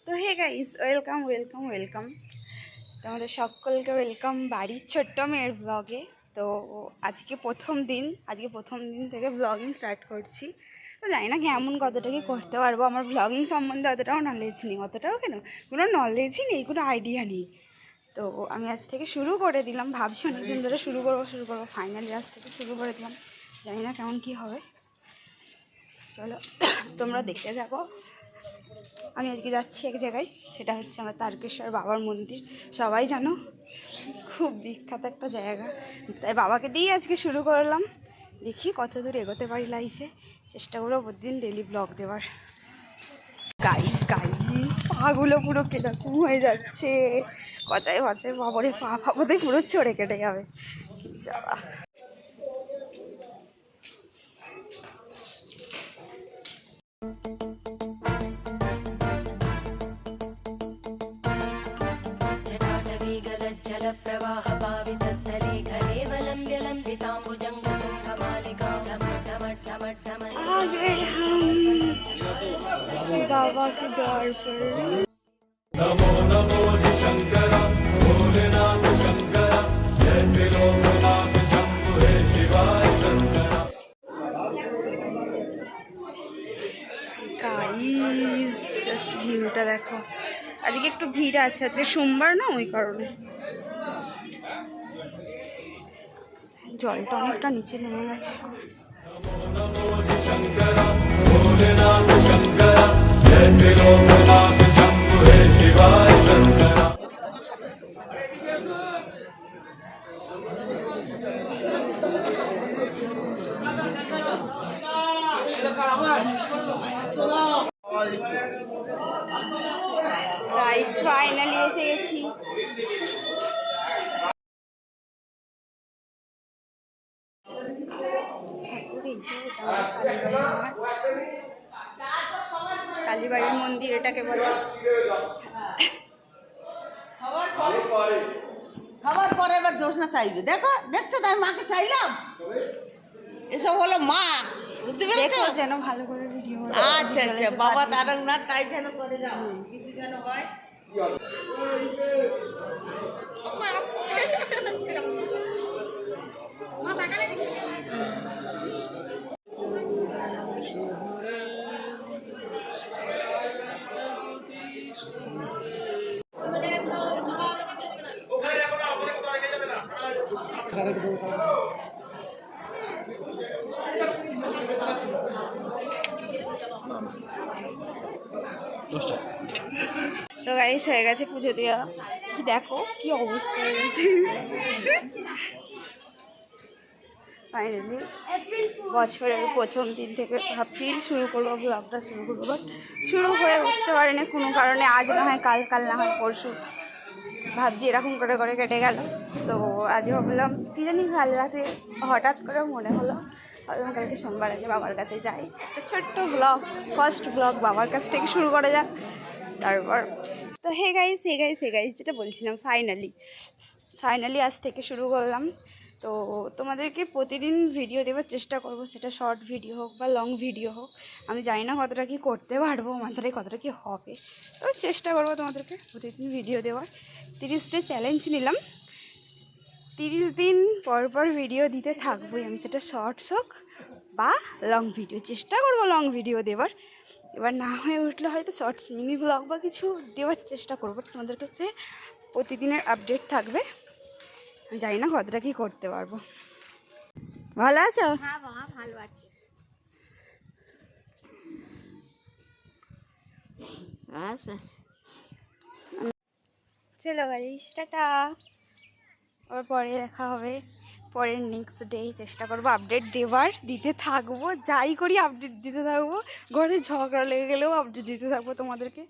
তো hey guys, welcome welcome welcome তোমাদের সকলকে ওয়েলকাম বাড়ির ছোট্ট মেয়ের ব্লগে। তো আজকে প্রথম দিন থেকে ব্লগিং স্টার্ট করছি। তো জানি না কেমন কতটা কি করতে পারবো, আমার ব্লগিং সম্বন্ধে অতটাও নলেজ নেই, কোনো নলেজই নেই, কোনো আইডিয়া নেই। তো আমি আজ থেকে শুরু করে দিলাম, ভাবছি অনেকদিন ধরে শুরু করবো ফাইনালি আজ থেকে শুরু করে দিলাম। জানি না কেমন কি হবে, চলো তোমরা দেখতে যাবো। আমি আজকে যাচ্ছি এক জায়গায়, সেটা হচ্ছে আমার তারকেশ্বর বাবার মন্দির। সবাই জানো, খুব বিখ্যাত একটা জায়গা, তাই বাবাকে দিয়ে আজকে শুরু করলাম। দেখি কত দূর এগোতে পারি লাইফে, চেষ্টা করবো প্রতিদিন ডেলি ব্লগ দেওয়ার। গাইস পাগুলো পুরো কিরকম হয়ে যাচ্ছে, কচায় বাবরে পা ফাপতে পুরো চড়ে কেটে যাবে। যাবা बाबा के द्वार पर। नमो नमो शंकर भोलेनाथ शंकर जय त्रिलोकनाथ शंभु हे शिवाय शंकर। गाइस জাস্ট ভিউটা দেখো, আজকে একটু ভিড় আছে, আজকে সোমবার না, ওই কারণে জলটা অনেকটা নিচে নেমে গেছে। গাইস ফাইনালি এসে গেছি। কালীবাড়ির মন্দির এটাকে বলে। খাবার পরে এবার জোসনা চাইবে, দেখো দেখছো তাই মাকে চাইলাম, এসব হলো মা, বুঝতে পেরেছো? যেন ভালো করে ভিডিও। আচ্ছা আচ্ছা, বাবা তারকনাথ তাই যেন করে যাও, কিছু যেন হয়। তো গাইস হয়ে গেছে পুজো দেওয়া, দেখো কি অবস্থা হয়ে গেছে। ফাইনালি বছরের প্রথম দিন থেকে ভাবছি শুরু করবো ব্লগটা, বাট শুরু হয়ে উঠতে পারিনি কোনো কারণে। আজ না হয় কাল, কাল না হয় পরশু, ভাবছি এরকম করে করে কেটে গেল। তো আজ ভাবলাম কী জানি, কাল রাতে হঠাৎ করে মনে হলো ভাবলাম কালকে সোমবার আছে, বাবার কাছে যাই, একটা ছোট্ট ব্লগ, ফার্স্ট ব্লগ বাবার কাছ থেকে শুরু করা যাক। তারপর তো হে গাইস যেটা বলছিলাম, ফাইনালি আজ থেকে শুরু করলাম। তো তোমাদেরকে প্রতিদিন ভিডিও দেওয়ার চেষ্টা করব, সেটা শর্ট ভিডিও হোক বা লং ভিডিও হোক। আমি জানি না কতটা কি করতে পারবো, মাথায় কতটা কি হবে, তো চেষ্টা করবো তোমাদেরকে প্রতিদিন ভিডিও দেওয়ার। 30 ডে চ্যালেঞ্জ নিলাম, 30 দিন পর পর ভিডিও দিতে থাকবোই আমি, সেটা শর্টস হোক বা লং ভিডিও। চেষ্টা করবো লং ভিডিও দেওয়ার, এবার না হয়ে উঠলে হয়তো শর্টস মিনি ব্লগ বা কিছু দেওয়ার চেষ্টা করবো তোমাদের কাছে। প্রতিদিনের আপডেট থাকবে, জানি না কতটা কি করতে পারবো। ভালো আছো? হ্যাঁ মা ভালো আছি। চলো গাইস, টাটা, আবার পরে দেখা হবে। পরের নেক্সট ডে চেষ্টা করবো আপডেট দিতে থাকবো, যাই করি আপডেট দিতে থাকবো। ঘরে ঝগড়া লেগে গেলেও আপডেট দিতে থাকবো তোমাদেরকে।